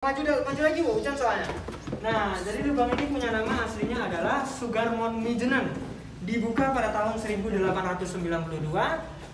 Maju lagi Bu, hujan soalnya. Nah, jadi lubang ini punya nama aslinya adalah Sugarmon Mijenan. Dibuka pada tahun 1892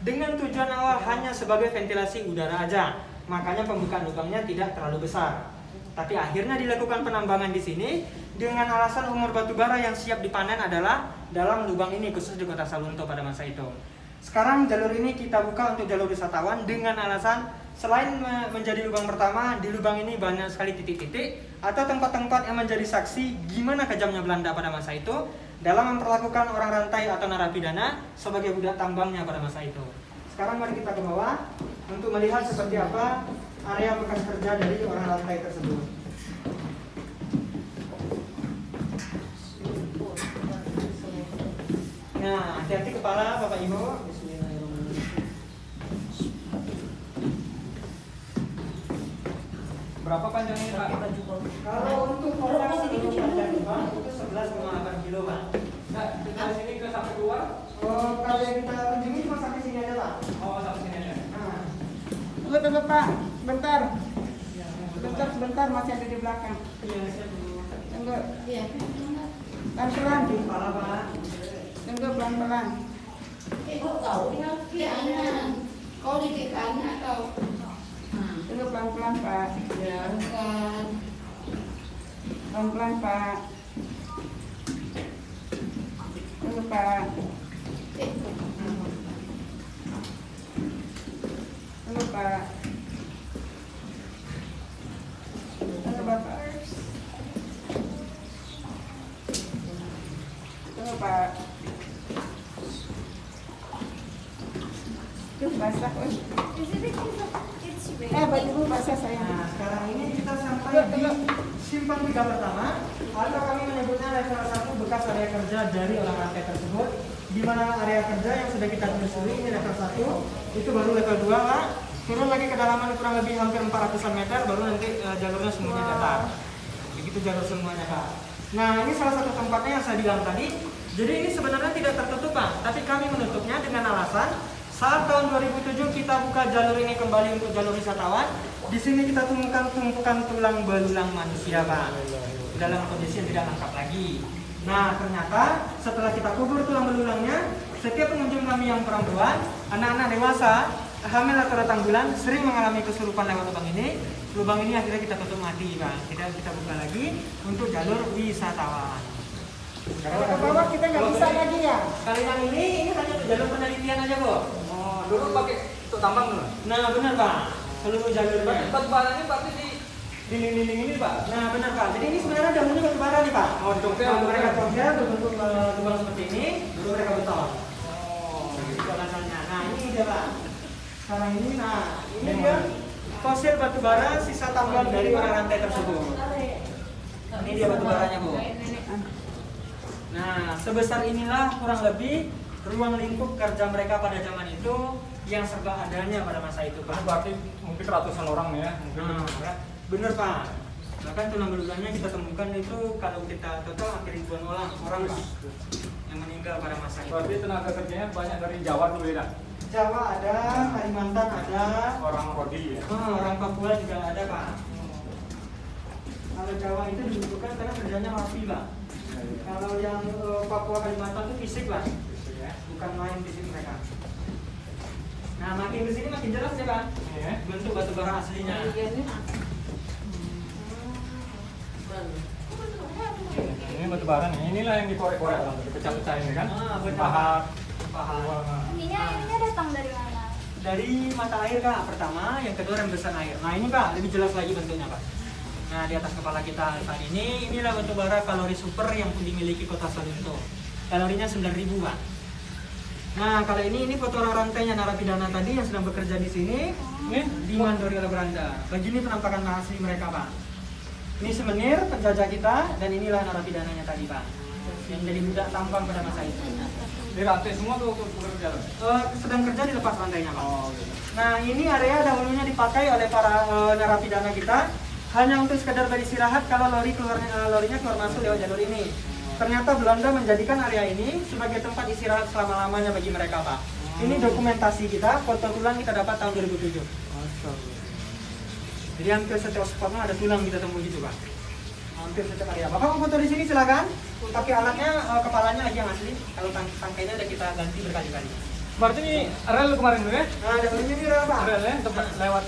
dengan tujuan awal hanya sebagai ventilasi udara aja. Makanya pembukaan lubangnya tidak terlalu besar. Tapi akhirnya dilakukan penambangan di sini dengan alasan umur batu bara yang siap dipanen adalah dalam lubang ini, khusus di Kota Salunto pada masa itu. Sekarang jalur ini kita buka untuk jalur wisatawan dengan alasan selain menjadi lubang pertama, di lubang ini banyak sekali titik-titik atau tempat-tempat yang menjadi saksi gimana kejamnya Belanda pada masa itu dalam memperlakukan orang rantai atau narapidana sebagai budak tambangnya pada masa itu. Sekarang mari kita ke bawah untuk melihat seperti apa area bekas kerja dari orang rantai tersebut. Nah, hati-hati kepala Bapak Ibu. Berapa panjangnya Pak? Kalau untuk orang sini panjang lubang itu 11,8 kilo Pak. Nah, dari sini ke sampai keluar? Oh, kalau yang kita kunjungi cuma sampai sini aja Pak. Oh, sampai sini aja. Nah. Tunggu Pak, sebentar. Sebentar masih ada di belakang. Iya, siap dulu. Tunggu. Iya. Pelan-pelan. Kepala Pak. Tunggu pelan-pelan. Kok tahu di kanan? Kau di kanan atau? Tunggu pelan-pelan Pak. Ya, bukan. Pelan-pelan Pak. Tunggu Pak. Tunggu Pak. Tunggu Bapak. Tunggu Pak. Tuh basah, woi. Bajumu basah sayang. Nah, sekarang ini kita sampai di simpang 3 pertama atau kami menyebutnya level 1 bekas area kerja dari orang rantai tersebut, di mana area kerja yang sudah kita telusuri ini level 1, itu baru level 2 Pak. Turun lagi ke dalaman kurang lebih hampir 400-an meter baru nanti jalurnya semuanya datar. Begitu jalur semuanya Pak. Nah, ini salah satu tempatnya yang saya bilang tadi. Jadi ini sebenarnya tidak tertutup Pak, tapi kami menutupnya dengan alasan saat tahun 2007 kita buka jalur ini kembali untuk jalur wisatawan. Di sini kita temukan tumpukan tulang belulang manusia Pak, dalam kondisi yang tidak lengkap lagi. Nah, ternyata setelah kita kubur tulang belulangnya, setiap pengunjung kami yang perempuan, anak-anak dewasa, hamil atau datang bulan sering mengalami kesurupan lewat lubang ini. Lubang ini akhirnya kita tutup mati Pak. Kita buka lagi untuk jalur wisatawan. Kalau ke bawah kita nggak bisa lagi ya. Kali yang ini hanya untuk jalur penelitian aja kok. Oh, dulu pakai untuk tambang dulu. Nah, benar Pak. Seluruh jalurnya. Batu baranya berarti di dinding-dinding ini Pak. Nah, benar Pak. Jadi ini sebenarnya dahulunya batu bara nih Pak. Oh, dicongkel. Nah, mereka congkel berbentuk lubang seperti ini, baru mereka beton. Oh, Itu alasannya. Nah, ini dia Pak. Sekarang ini, nah ini dia fosil batu bara sisa tambang dari orang rantai tersebut. Ini dia batu baranya Bu. Nah, sebesar inilah kurang lebih ruang lingkup kerja mereka pada zaman itu yang serba adanya pada masa itu Pak. berarti mungkin ratusan orang ya. Bener Pak. Bahkan tulang belulangnya kita temukan itu kalau kita total hampir ribuan orang Pak yang meninggal pada masa itu. Berarti tenaga kerjanya banyak dari Jawa dulu ya. Jawa ada, Kalimantan ada, Orang Rodi ya. orang Papua juga ada Pak. Kalau Jawa itu dibutuhkan karena kerjanya rapi Pak. Kalau yang Papua Kalimantan itu fisik Pak, bukan main fisik mereka. Nah, makin kesini makin jelas ya Pak, Iya. bentuk batu bara aslinya. Ini batu bara nih. Inilah yang dikorek-korek lah, dipecah-pecah ini kan. Pahat. Ininya datang dari mana? Dari mata air Kak, pertama, yang kedua rembesan air. Nah ini Pak, lebih jelas lagi bentuknya Pak. Nah di atas kepala kita saat ini, inilah batu bara kalori super yang dimiliki Kota Salunto. Kalorinya 9.000 Pak. Nah kalau ini foto orang rantainya narapidana tadi yang sedang bekerja di sini, dimandori oleh Belanda. Begini penampakan asli mereka Pak. Ini souvenir penjajah kita, dan inilah narapidananya tadi Pak, yang jadi budak tambang pada masa itu. Di rantai semua tuh bekerja. Sedang kerja dilepas rantainya Pak. Oh, gitu. Nah ini area dahulunya dipakai oleh para narapidana kita hanya untuk sekedar beristirahat kalau lorinya keluar masuk lewat jalur ini. Ternyata Belanda menjadikan area ini sebagai tempat istirahat selama-lamanya bagi mereka Pak. Ini dokumentasi kita, foto tulang kita dapat tahun 2007. Jadi hampir setiap spotnya ada tulang kita temui gitu Pak. Hampir setiap area. Bapak mau foto di sini silakan. Pakai alatnya kepalanya aja yang asli. Kalau tangkainya udah kita ganti berkali-kali. Berarti ini rel kemarin tuh ya? Nah, ada bunyinya nih Pak. Rel ya, untuk lewat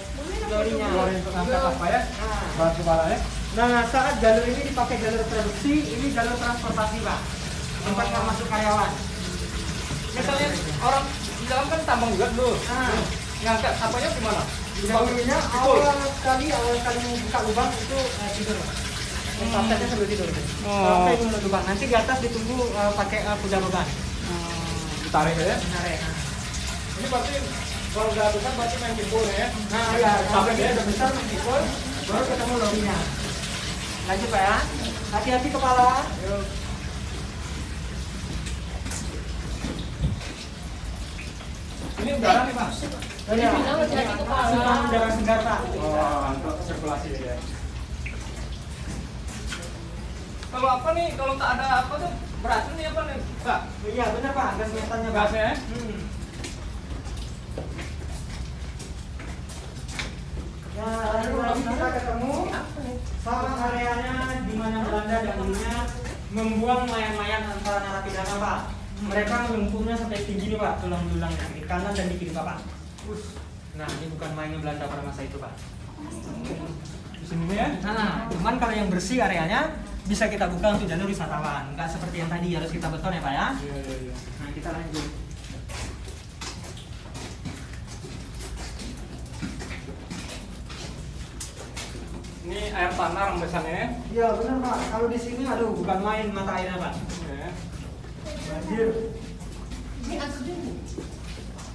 Lorinya. lori untuk angkat apa ya? Nah. Bahan kepala ya? Nah, saat jalur ini dipakai jalur produksi, ini jalur transportasi Pak. Tempat nggak masuk karyawan. Misalnya orang di dalam kan tambang juga dulu. Nah. Ngangkat apanya gimana? Dahulunya awal kali buka lubang itu tidur. Prakteknya sambil tidur. Sampai dulu lubang. Nanti di atas ditunggu pakai puja beban. Ditarik ya? Menarik. Ini berarti kalau udah besar berarti main kipul ya? Nah, ya, Sampai dia udah besar meskipun baru ketemu lorinya. Lanjut Pak ya. Hati-hati kepala. Yuk. Ini udara nih Pak? Ini bilang hati-hati kepala. Udara segar Pak. Oh, untuk sirkulasi ya. Kalau apa nih? Kalau tak ada apa tuh beracun nih apa nih? Pak? Iya benar Pak, gas metannya Pak. Gasnya ya? Ya, lagi kita ketemu sama areanya di mana Belanda dahulunya membuang mayat-mayat antara narapidana Pak. Mereka melumpurnya sampai tinggi nih Pak, tulang-tulangnya di kanan dan di kiri Pak. Nah, ini bukan mainnya Belanda pada masa itu Pak. Di sini nih ya? Nah, cuman kalau yang bersih areanya bisa kita buka untuk jalur wisatawan, nggak seperti yang tadi harus kita beton ya Pak ya. Iya. Nah, kita lanjut. Ini air tanah rembesannya ya? Iya benar Pak, kalau di sini aduh bukan main mata airnya Pak. Iya. Banjir. Ini asli.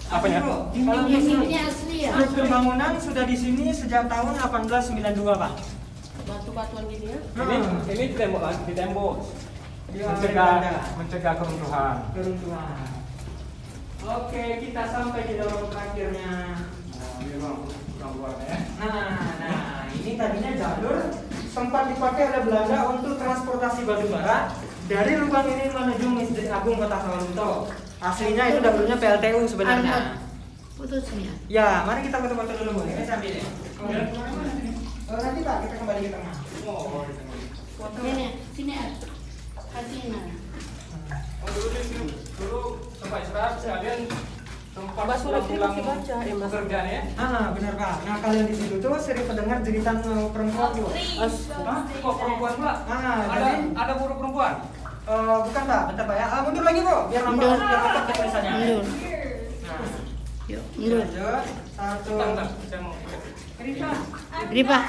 Apanya? Bro, kalau Ini asli ya. struktur bangunan sudah di sini sejak tahun 1892 Pak. Batu-batuan gini ya. Ini di tembok. Iya, mencegah keruntuhan. Keruntuhan. Oke, kita sampai di lorong terakhirnya. Nah, ini ruang keluarnya ya. Nah, ini tadinya jalur sempat dipakai oleh Belanda untuk transportasi batu bara dari lubang ini menuju Masjid Agung Kota Sawalunto. Aslinya itu dahulunya PLTU sebenarnya. Putus nih ya. Ya, mari kita foto-foto dulu Bu. Ini sambil ya. Nanti Pak kita kembali ke tengah. Oh, Ini sini ya. Kasih Oh, dulu di sini. Dulu tempat istirahat sekalian tempat pulang kerjaan ya. Benar Pak. Nah, kalian di situ tuh sering mendengar jeritan perempuan tuh. Hah? Kok perempuan pula? Jadi Ada buruh perempuan? bukan Pak, bentar Pak ya. Mundur lagi Bu, biar nampak tulisannya. Mundur. Nah, Yuk, mundur. lanjut. Satu. Bentar, saya mau. Ripa.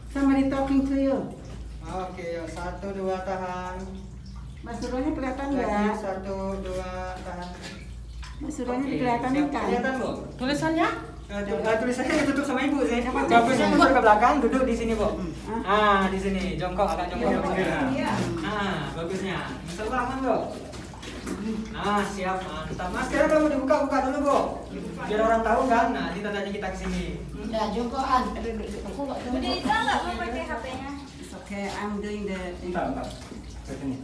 Somebody talking to you. Oke, yuk. 1, 2, tahan. Mas Suronya kelihatan Lagi nggak? 1, 2, tahan. Mas Suronya Oke, kelihatan siap. kan? Kelihatan Bu. Tulisannya? Tulisannya ditutup sama Ibu sih. Bagusnya mundur ke belakang, duduk di sini Bu. Di sini, jongkok agak jongkok ke pinggir. Bagusnya. Coba aman Bu. Nah, siap, mantap. Maskernya kalau mau dibuka dulu Bu. Biar orang tahu kan. Nah, ini tandanya kita kesini. Udah jongkokan. Aku nggak jongkok. mau pakai HP-nya? It's okay, I'm doing the. Bentar. Saya sini.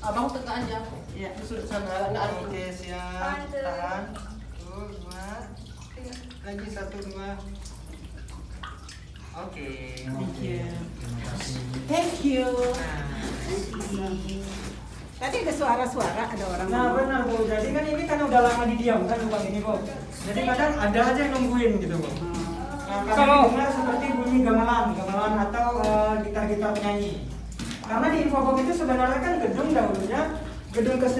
Abang tekan aja. Ya. Duduk sana. Nggak ada. Oke, siap. Tahan. 1, 2. Lagi 1, 2. Oke. Thank you. Thank you. Nah, Tadi ada suara-suara, ada orang. Nah benar Bu, jadi kan ini kan udah lama didiamkan lubang ini Bu. Jadi kadang ada aja yang nungguin gitu Bu. Nah, kalau dengar seperti bunyi gamelan atau gitar-gitar penyanyi. Karena di Infobox itu sebenarnya kan gedung dahulunya gedung kesenian.